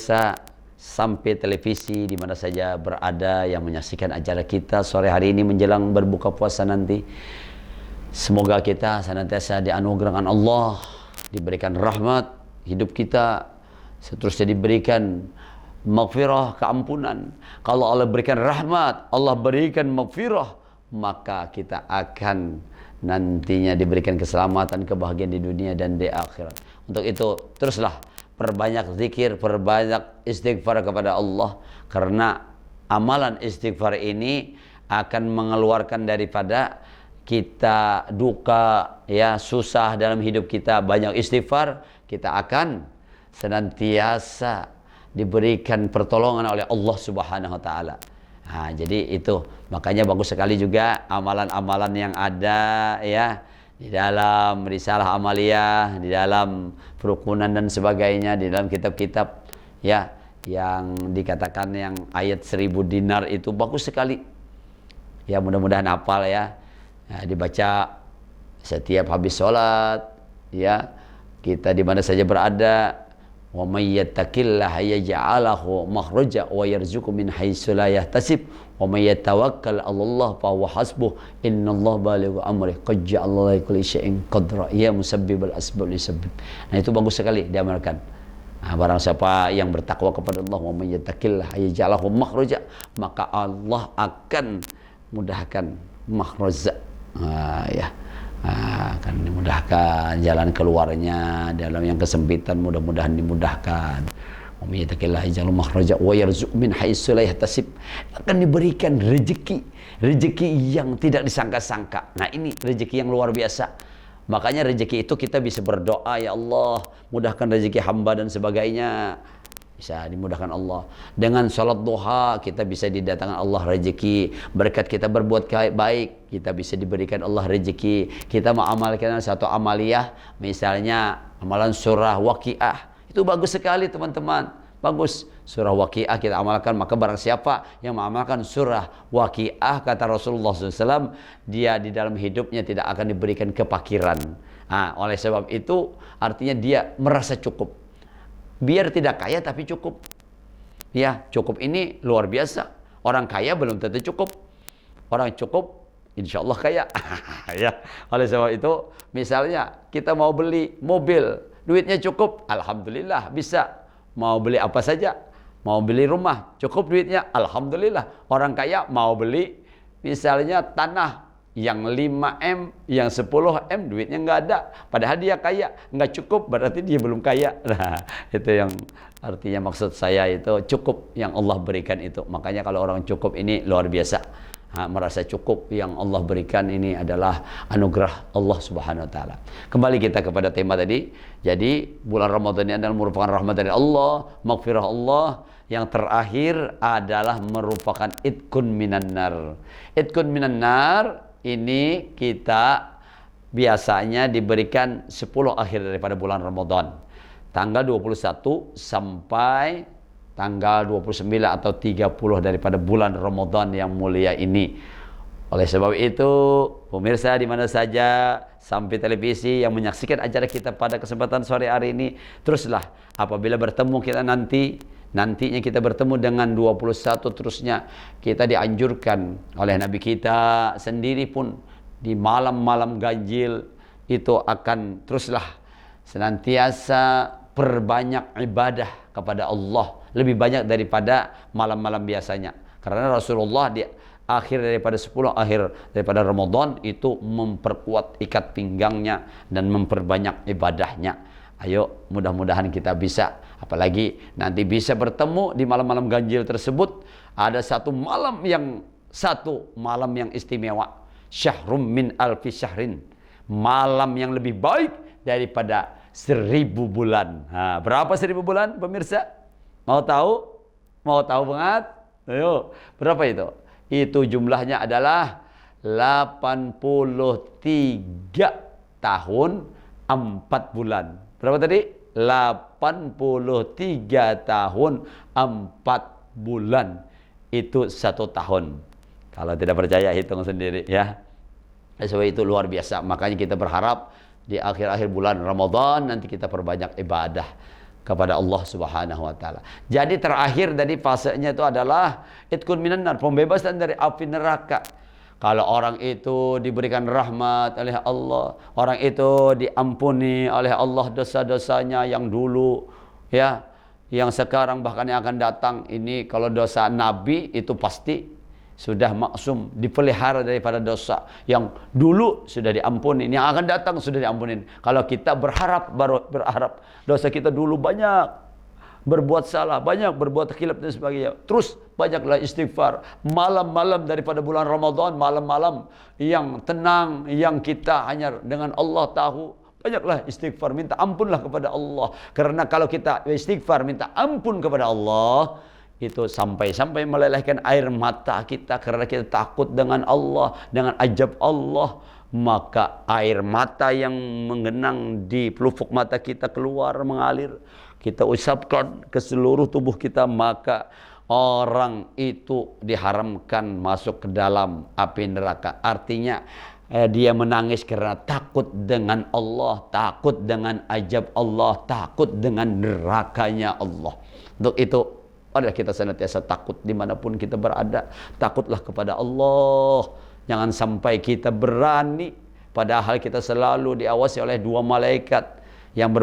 pemirsa sampai televisi di mana saja berada yang menyaksikan acara kita sore hari ini menjelang berbuka puasa nanti. Semoga kita senantiasa dianugerahkan Allah, diberikan rahmat, hidup kita seterusnya diberikan maghfirah, keampunan. Kalau Allah berikan rahmat, Allah berikan maghfirah, maka kita akan nantinya diberikan keselamatan, kebahagiaan di dunia dan di akhirat. Untuk itu teruslah perbanyak zikir, perbanyak istighfar kepada Allah, karena amalan istighfar ini akan mengeluarkan daripada kita duka, ya, susah dalam hidup kita. Banyak istighfar, kita akan senantiasa diberikan pertolongan oleh Allah Subhanahu wa taala. Nah, jadi itu makanya bagus sekali juga amalan-amalan yang ada, ya, di dalam risalah amaliyah, di dalam perukunan dan sebagainya, di dalam kitab-kitab, ya, yang dikatakan yang ayat 1000 dinar itu bagus sekali. Ya, mudah-mudahan hafal, ya. Nah, dibaca setiap habis sholat, ya, kita di mana saja berada. Wa may yattaqillaha yaj'alahu makhraja wa yarzuqhu min haitsu la yahtasib wa may yatawakkal 'alallahi fa huwa hasbuh innallaha balighu amrihi qad ja'ala likulli syai'in qadra ya musabbibal asbab lisabbib. Nah, itu bagus sekali diamalkan. Nah, barang siapa yang bertakwa kepada Allah, wa may yattaqillaha yaj'alahu makhraja, maka Allah akan mudahkan makhraja. Ya, akan dimudahkan jalan keluarnya dalam yang kesempitan, mudah-mudahan dimudahkan. Akan diberikan rezeki yang tidak disangka-sangka. Nah, ini rezeki yang luar biasa. Makanya rezeki itu kita bisa berdoa, ya Allah, mudahkan rezeki hamba dan sebagainya. Bisa dimudahkan Allah. Dengan sholat duha kita bisa didatangkan Allah rezeki. Berkat kita berbuat baik, kita bisa diberikan Allah rezeki. Kita mengamalkan satu amaliyah, misalnya amalan surah Waqiah, itu bagus sekali teman-teman. Bagus. Surah Waqiah kita amalkan, maka barang siapa yang mengamalkan surah Waqiah, kata Rasulullah SAW, dia di dalam hidupnya tidak akan diberikan kepakiran. Nah, oleh sebab itu artinya dia merasa cukup. Biar tidak kaya tapi cukup. Ya, cukup ini luar biasa. Orang kaya belum tentu cukup. Orang cukup insya Allah kaya. Ya, oleh sebab itu misalnya kita mau beli mobil, duitnya cukup, alhamdulillah bisa. Mau beli apa saja, mau beli rumah, cukup duitnya, alhamdulillah. Orang kaya mau beli misalnya tanah yang 5M, yang 10M, duitnya nggak ada. Padahal dia kaya, nggak cukup, berarti dia belum kaya. Nah, itu yang artinya maksud saya itu cukup yang Allah berikan itu. Makanya kalau orang cukup ini luar biasa. Nah, merasa cukup yang Allah berikan ini adalah anugerah Allah Subhanahu wa taala. Kembali kita kepada tema tadi. Jadi bulan Ramadan ini adalah merupakan rahmat dari Allah, maghfirah Allah. Yang terakhir adalah merupakan itqun minan nar. Itqun minan nar ini kita biasanya diberikan 10 akhir daripada bulan Ramadan. Tanggal 21 sampai tanggal 29 atau 30 daripada bulan Ramadan yang mulia ini. Oleh sebab itu, pemirsa di mana saja sampai televisi yang menyaksikan acara kita pada kesempatan sore hari ini, teruslah apabila bertemu kita nantinya kita bertemu dengan 21 terusnya, kita dianjurkan oleh Nabi kita sendiri pun di malam-malam ganjil itu akan teruslah senantiasa perbanyak ibadah kepada Allah, lebih banyak daripada malam-malam biasanya. Karena Rasulullah di akhir daripada 10 akhir daripada Ramadan itu memperkuat ikat pinggangnya dan memperbanyak ibadahnya. Ayo, mudah-mudahan kita bisa, apalagi nanti bisa bertemu di malam-malam ganjil tersebut. Ada satu malam yang istimewa, syahrum min alfi syahrin, malam yang lebih baik daripada 1000 bulan. Nah, berapa 1000 bulan pemirsa? Mau tahu? Mau tahu banget? Ayo, berapa itu? Itu jumlahnya adalah 83 tahun 4 bulan. Berapa tadi? 83 tahun 4 bulan. Itu 1 tahun. Kalau tidak percaya hitung sendiri, ya. Sebab itu luar biasa. Makanya kita berharap di akhir-akhir bulan Ramadan nanti kita perbanyak ibadah. kepada Allah Subhanahu wa taala. Jadi terakhir dari fasenya itu adalah itkun minan nar, pembebasan dari api neraka. Kalau orang itu diberikan rahmat oleh Allah, orang itu diampuni oleh Allah dosa-dosanya yang dulu, ya, yang sekarang bahkan yang akan datang. Ini kalau dosa Nabi itu pasti sudah maksum, dipelihara daripada dosa yang dulu sudah diampuni, yang akan datang sudah diampunin. Kalau kita berharap, baru berharap dosa kita dulu banyak, berbuat salah, banyak berbuat khilaf dan sebagainya. Terus banyaklah istighfar. Malam-malam daripada bulan Ramadan, malam-malam yang tenang, yang kita hanya dengan Allah tahu. Banyaklah istighfar, minta ampunlah kepada Allah. Karena kalau kita istighfar, minta ampun kepada Allah, itu sampai-sampai melelehkan air mata kita karena kita takut dengan Allah, dengan ajab Allah. Maka air mata yang menggenang di pelupuk mata kita keluar, mengalir, kita usapkan ke seluruh tubuh kita, maka orang itu diharamkan masuk ke dalam api neraka. Artinya dia menangis karena takut dengan Allah, takut dengan ajab Allah, takut dengan nerakanya Allah. Untuk itu adalah kita senantiasa takut dimanapun kita berada. Takutlah kepada Allah. Jangan sampai kita berani, padahal kita selalu diawasi oleh dua malaikat yang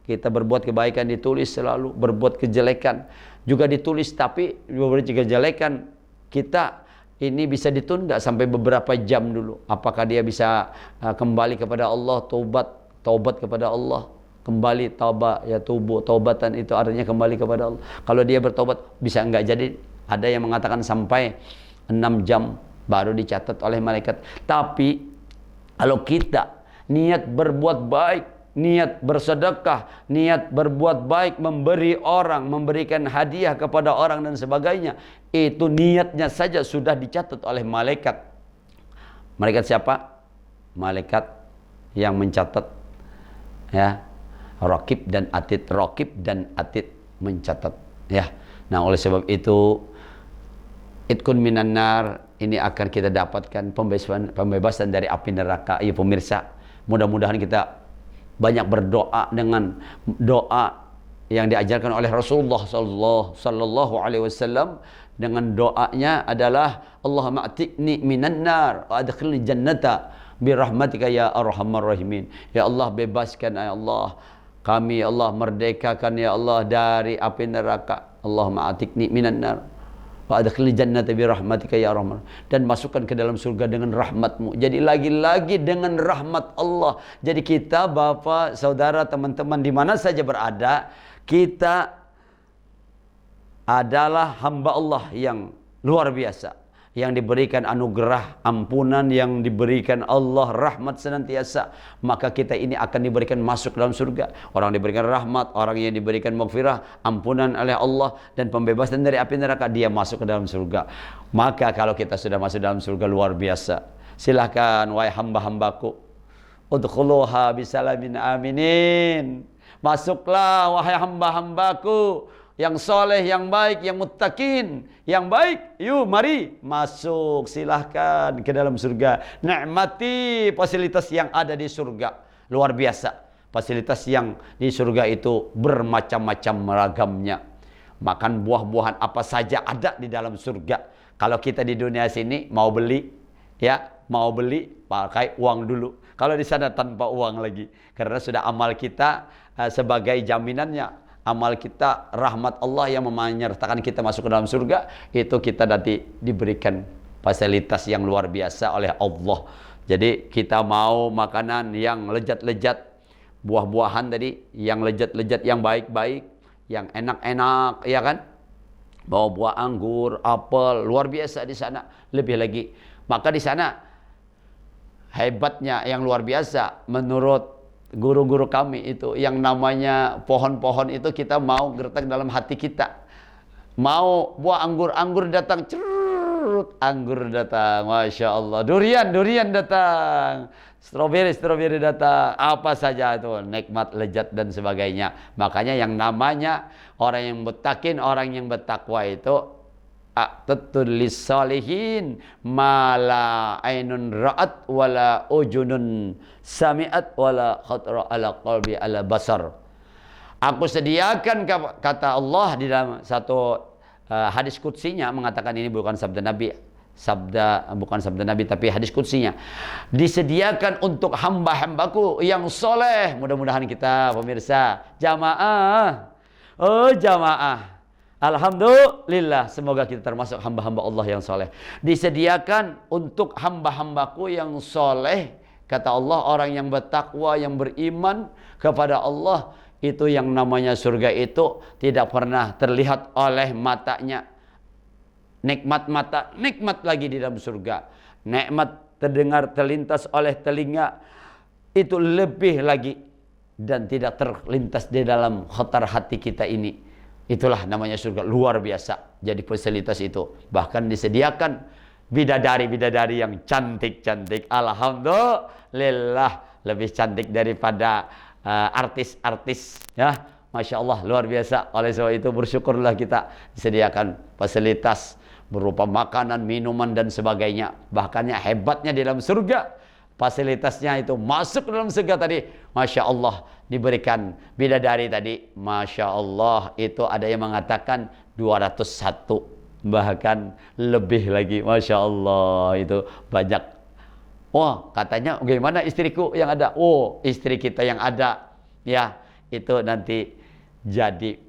kita berbuat kebaikan ditulis selalu, berbuat kejelekan juga ditulis. Tapi berbuat kejelekan kita ini bisa ditunda sampai beberapa jam dulu. Apakah dia bisa kembali kepada Allah, taubat kepada Allah, kembali taubat, ya tubuh, taubatan itu artinya kembali kepada Allah. Kalau dia bertobat bisa enggak. Jadi ada yang mengatakan sampai 6 jam baru dicatat oleh malaikat. Tapi kalau kita niat berbuat baik, niat bersedekah, niat berbuat baik, memberi orang, memberikan hadiah kepada orang dan sebagainya, itu niatnya saja sudah dicatat oleh malaikat. Malaikat siapa? Malaikat yang mencatat, ya, Raqib dan Atid. Raqib dan Atid mencatat, ya. Nah, oleh sebab itu itkun minan nar ini akan kita dapatkan pembebasan dari api neraka. Ya pemirsa, mudah-mudahan kita banyak berdoa dengan doa yang diajarkan oleh Rasulullah sallallahu alaihi wasallam. Dengan doanya adalah Allahumma atiqni minan nar wa adkhilni jannata bi rahmatika ya arhamar rahimin. Ya Allah, bebaskan ya Allah kami, ya Allah merdekakan ya Allah dari api neraka. Allahumma atiqni minan nar wa adkhilni jannata bi rahmatika ya arhamar, dan masukkan ke dalam surga dengan rahmatmu. Jadi lagi-lagi dengan rahmat Allah. Jadi kita, Bapak, saudara, teman-teman di mana saja berada, kita adalah hamba Allah yang luar biasa, yang diberikan anugerah ampunan, yang diberikan Allah rahmat senantiasa. Maka kita ini akan diberikan masuk dalam surga. Orang diberikan rahmat, orang yang diberikan maghfirah, ampunan oleh Allah, dan pembebasan dari api neraka, dia masuk ke dalam surga. Maka kalau kita sudah masuk dalam surga, luar biasa. Silahkan wahai hamba-hambaku, udkhuluha bisalamin aminin. Masuklah wahai hamba-hambaku yang soleh, yang baik, yang muttaqin, yang baik. Yuk mari masuk, silahkan ke dalam surga. Nikmati fasilitas yang ada di surga. Luar biasa. Fasilitas yang di surga itu bermacam-macam ragamnya. Makan buah-buahan apa saja ada di dalam surga. Kalau kita di dunia sini mau beli, ya, mau beli pakai uang dulu. Kalau di sana tanpa uang lagi. Karena sudah amal kita sebagai jaminannya. Amal kita, rahmat Allah yang menyertakan kita masuk ke dalam surga, itu kita nanti diberikan fasilitas yang luar biasa oleh Allah. Jadi kita mau makanan yang lezat-lezat, buah-buahan tadi, yang lezat-lezat, yang baik-baik, yang enak-enak, ya kan? Bawa buah anggur, apel, luar biasa di sana. Lebih lagi, maka di sana hebatnya yang luar biasa menurut guru-guru kami itu, yang namanya pohon-pohon itu kita mau gertak dalam hati kita. Mau buah anggur datang, cerut, anggur datang, Masya Allah. Durian datang, stroberi datang, apa saja itu, nikmat, lezat dan sebagainya. Makanya yang namanya orang yang muttaqin, orang yang bertakwa itu a'tatul lis-salihin mala ainun ra'at wala ujunun sami'at wala khatra ala qalbi ala basar. Aku sediakan, kata Allah di dalam satu hadis qudsinya mengatakan, ini bukan sabda Nabi, bukan sabda Nabi tapi hadis qudsinya. Disediakan untuk hamba-hambaku yang soleh. Mudah-mudahan kita pemirsa jamaah, jamaah, alhamdulillah, semoga kita termasuk hamba-hamba Allah yang soleh. Disediakan untuk hamba-hambaku yang soleh, kata Allah, orang yang bertakwa, yang beriman kepada Allah, itu yang namanya surga itu tidak pernah terlihat oleh matanya. Nikmat mata, nikmat lagi di dalam surga. Nikmat terdengar, terlintas oleh telinga, itu lebih lagi. Dan tidak terlintas di dalam khatar hati kita ini. Itulah namanya surga, luar biasa. Jadi fasilitas itu. Bahkan disediakan bidadari-bidadari yang cantik-cantik. Alhamdulillah, lebih cantik daripada artis-artis, ya, Masya Allah, luar biasa. Oleh sebab itu bersyukurlah kita disediakan fasilitas berupa makanan, minuman dan sebagainya. Bahkan hebatnya di dalam surga, fasilitasnya itu masuk dalam surga tadi, Masya Allah, diberikan bidadari tadi, Masya Allah, itu ada yang mengatakan 201, bahkan lebih lagi, Masya Allah, itu banyak. Oh, katanya bagaimana istriku yang ada? Oh, istri kita yang ada, ya, itu nanti jadi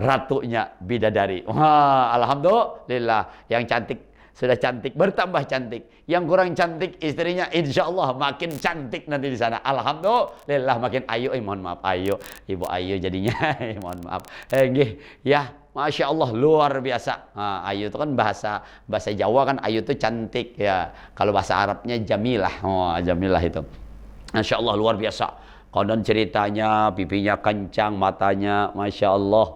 ratunya bidadari. Wah, alhamdulillah. Yang cantik sudah cantik, bertambah cantik. Yang kurang cantik, istrinya insya Allah makin cantik nanti di sana. Alhamdulillah, makin ayu. Mohon maaf, ayu, Ibu Ayu jadinya. Mohon maaf. Ya. Masya Allah, luar biasa. Ayu itu kan bahasa Jawa kan, ayu itu cantik, ya. Kalau bahasa Arabnya jamilah. Oh, jamilah itu. Masya Allah, luar biasa. Konon ceritanya pipinya kencang, matanya Masya Allah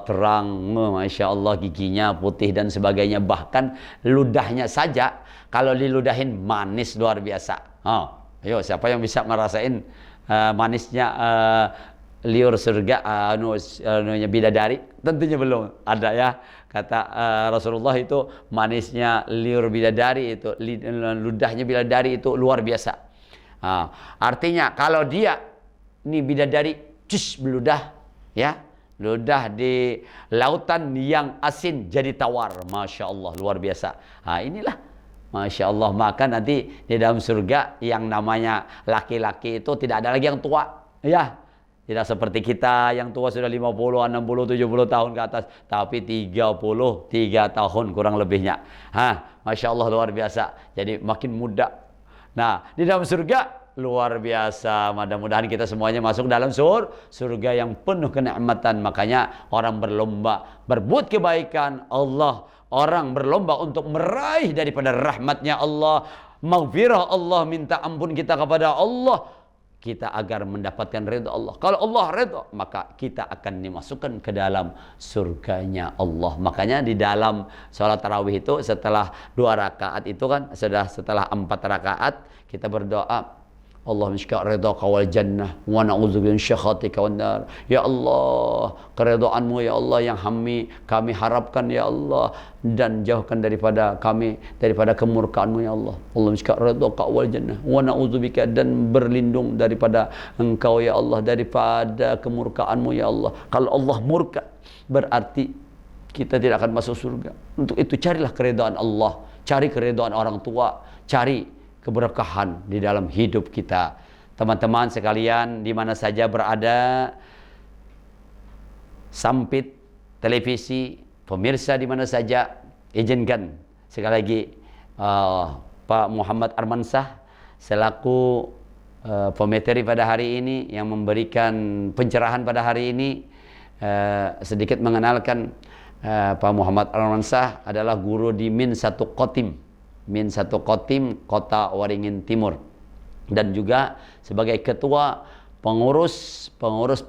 terang, Masya Allah, giginya putih dan sebagainya. Bahkan ludahnya saja kalau diludahin manis luar biasa. Ayo, siapa yang bisa ngerasain manisnya liur surga, bidadari? Tentunya belum ada, ya. Kata Rasulullah itu manisnya liur bidadari itu, ludahnya bidadari itu luar biasa. Artinya kalau dia ini bidadari beludah, ya, ludah di lautan yang asin jadi tawar, Masya Allah, luar biasa. Inilah Masya Allah. Maka nanti di dalam surga yang namanya laki-laki itu tidak ada lagi yang tua, ya. Tidak seperti kita yang tua sudah 50, 60, 70 tahun ke atas, tapi 33 tahun kurang lebihnya. Masya Allah, luar biasa. Jadi makin muda. Nah, di dalam surga luar biasa. Mudah-mudahan kita semuanya masuk dalam surga yang penuh kenikmatan. Makanya orang berlomba berbuat kebaikan, orang berlomba untuk meraih daripada rahmatnya Allah, maghfirah Allah, minta ampun kita kepada Allah, kita agar mendapatkan ridha Allah. Kalau Allah ridha, maka kita akan dimasukkan ke dalam surganya Allah. Makanya di dalam sholat tarawih itu setelah 2 rakaat itu kan, setelah 4 rakaat kita berdoa, Allahumma syka ridhaka wal jannah wa na'udzubika min syakhatika wan nar. Ya Allah, keridhaanmu ya Allah yang kami harapkan ya Allah, dan jauhkan daripada kami daripada kemurkaanmu ya Allah. Allahumma syka ridhaka wal jannah wa na'udzubika, dan berlindung daripada Engkau ya Allah daripada kemurkaanmu ya Allah. Kalau Allah murka berarti kita tidak akan masuk surga. Untuk itu carilah keridhaan Allah, cari keridhaan orang tua, cari keberkahan di dalam hidup kita. Teman-teman sekalian di mana saja berada, sampit, televisi, pemirsa di mana saja, izinkan sekali lagi Pak Muhammad Armansyah selaku pemateri pada hari ini yang memberikan pencerahan pada hari ini, sedikit mengenalkan Pak Muhammad Armansyah adalah guru di Min 1 Kotim, Kota Waringin Timur, dan juga sebagai ketua pengurus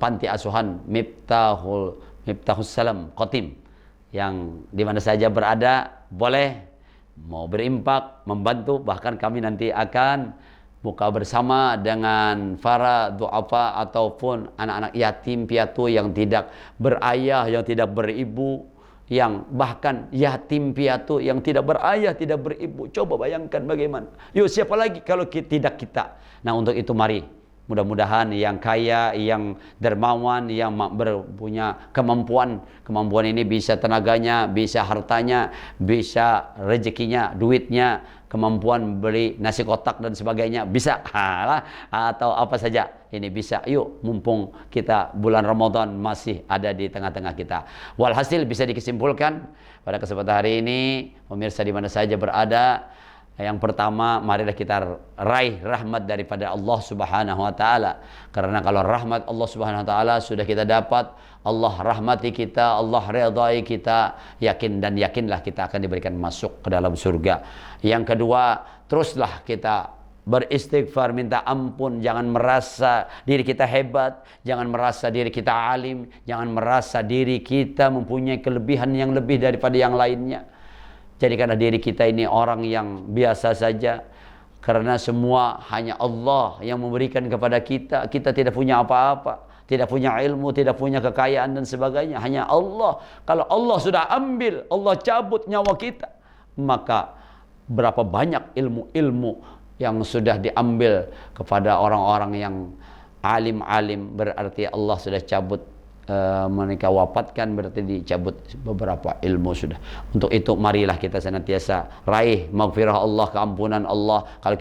panti asuhan Miftahus Salam Kotim, yang di mana saja berada boleh mau berimpak, membantu. Bahkan kami nanti akan buka bersama dengan para du'afa ataupun anak-anak yatim piatu yang tidak berayah, yang tidak beribu, yang bahkan yatim piatu yang tidak berayah, tidak beribu. Coba bayangkan bagaimana. Yuk, siapa lagi kalau tidak kita. Nah, untuk itu mari Mudah-mudahan yang kaya, yang dermawan, yang punya kemampuan. Kemampuan ini bisa tenaganya, bisa hartanya, bisa rezekinya, duitnya, kemampuan beli nasi kotak dan sebagainya. Bisa. Atau apa saja. Ini bisa. Yuk, mumpung kita bulan Ramadan masih ada di tengah-tengah kita. Walhasil bisa dikesimpulkan pada kesempatan hari ini, pemirsa di mana saja berada, yang pertama, marilah kita raih rahmat daripada Allah Subhanahu wa taala. Karena kalau rahmat Allah Subhanahu wa taala sudah kita dapat, Allah rahmati kita, Allah ridhai kita, yakin dan yakinlah kita akan diberikan masuk ke dalam surga. Yang kedua, teruslah kita beristighfar, minta ampun, jangan merasa diri kita hebat, jangan merasa diri kita alim, jangan merasa diri kita mempunyai kelebihan yang lebih daripada yang lainnya. Jadikanlah diri kita ini orang yang biasa saja, karena semua hanya Allah yang memberikan kepada kita. Kita tidak punya apa-apa, tidak punya ilmu, tidak punya kekayaan dan sebagainya. Hanya Allah. Kalau Allah sudah ambil, Allah cabut nyawa kita, maka berapa banyak ilmu-ilmu yang sudah diambil kepada orang-orang yang alim-alim, berarti Allah sudah cabut. Mereka wafatkan, berarti dicabut beberapa ilmu sudah. Untuk itu marilah kita senantiasa raih maghfirah Allah, keampunan Allah. Kalau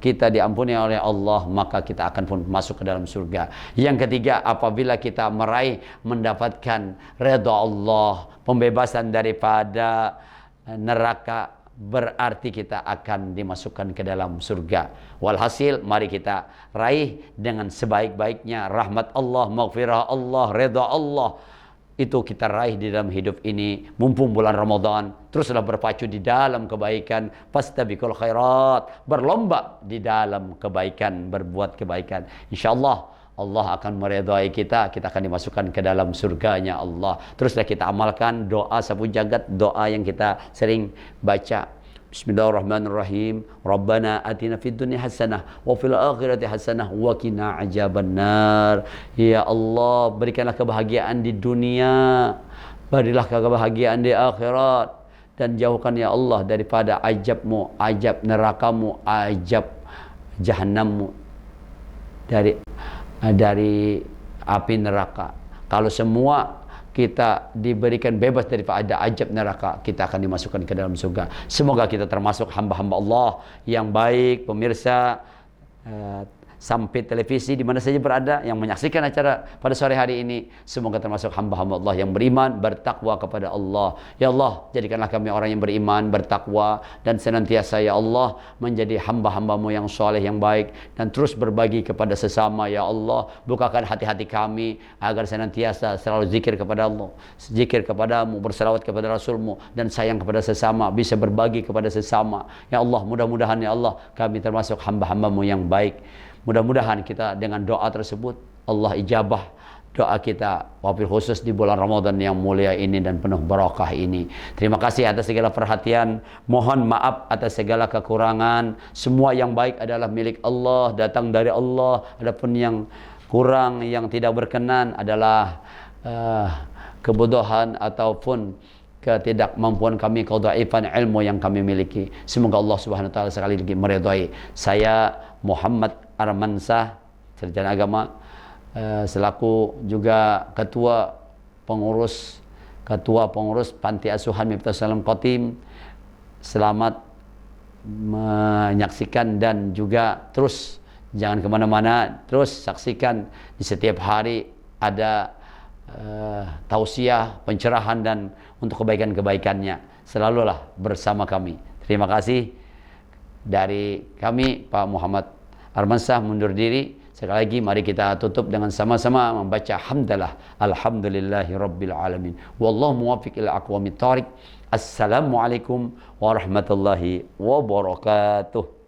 kita diampuni oleh Allah, maka kita akan pun masuk ke dalam surga. Yang ketiga, apabila kita meraih mendapatkan redha Allah, pembebasan daripada neraka, berarti kita akan dimasukkan ke dalam surga. Walhasil, mari kita raih dengan sebaik-baiknya rahmat Allah, maghfirah Allah, redha Allah. Itu kita raih di dalam hidup ini, mumpung bulan Ramadan. Teruslah berpacu di dalam kebaikan, fastabiqul khairat, berlomba di dalam kebaikan, berbuat kebaikan. InsyaAllah Allah akan meridhai kita, kita akan dimasukkan ke dalam surganya Allah. Teruslah kita amalkan doa sapu jagat, doa yang kita sering baca. Bismillahirrahmanirrahim. Rabbana atina fid dunya hasanah wa fil akhirati hasanah wa qina adzabannar. Ya Allah, berikanlah kebahagiaan di dunia, berilah kebahagiaan di akhirat, dan jauhkan ya Allah daripada ajabmu, ajab nerakamu, ajab jahannammu, dari api neraka. Kalau semua kita diberikan bebas daripada ajab neraka, kita akan dimasukkan ke dalam surga. Semoga kita termasuk hamba-hamba Allah yang baik. Pemirsa sampai televisi di mana saja berada yang menyaksikan acara pada sore hari ini, semoga termasuk hamba-hamba Allah yang beriman, bertakwa kepada Allah. Ya Allah, jadikanlah kami orang yang beriman, bertakwa, dan senantiasa ya Allah menjadi hamba-hambamu yang soleh, yang baik, dan terus berbagi kepada sesama. Ya Allah, bukakan hati-hati kami agar senantiasa selalu zikir kepada Allah, zikir kepadamu, berselawat kepada Rasulmu, dan sayang kepada sesama, bisa berbagi kepada sesama. Ya Allah, mudah-mudahan ya Allah kami termasuk hamba-hambamu yang baik. Mudah-mudahan kita dengan doa tersebut Allah ijabah doa kita, wabil khusus di bulan Ramadan yang mulia ini dan penuh barakah ini. Terima kasih atas segala perhatian. Mohon maaf atas segala kekurangan. Semua yang baik adalah milik Allah, datang dari Allah. Adapun yang kurang, yang tidak berkenan adalah kebodohan ataupun ketidakmampuan kami, kedhaifan ilmu yang kami miliki. Semoga Allah Subhanahu wa taala sekali lagi meridhai. Saya Muhammad Armansyah, sarjana agama, selaku juga ketua pengurus Panti Asuhan Miftahul Salam Qatim. Selamat menyaksikan dan juga terus jangan kemana-mana, terus saksikan di setiap hari ada tausiah, pencerahan, dan untuk kebaikan-kebaikannya. Selalulah bersama kami. Terima kasih dari kami, Pak Muhammad Armansyah mundur diri. Sekali lagi mari kita tutup dengan sama-sama membaca hamdalah alhamdulillahi rabbil alamin. Wallahu muwaffiq ila aqwamit thoriq. Assalamualaikum warahmatullahi wabarakatuh.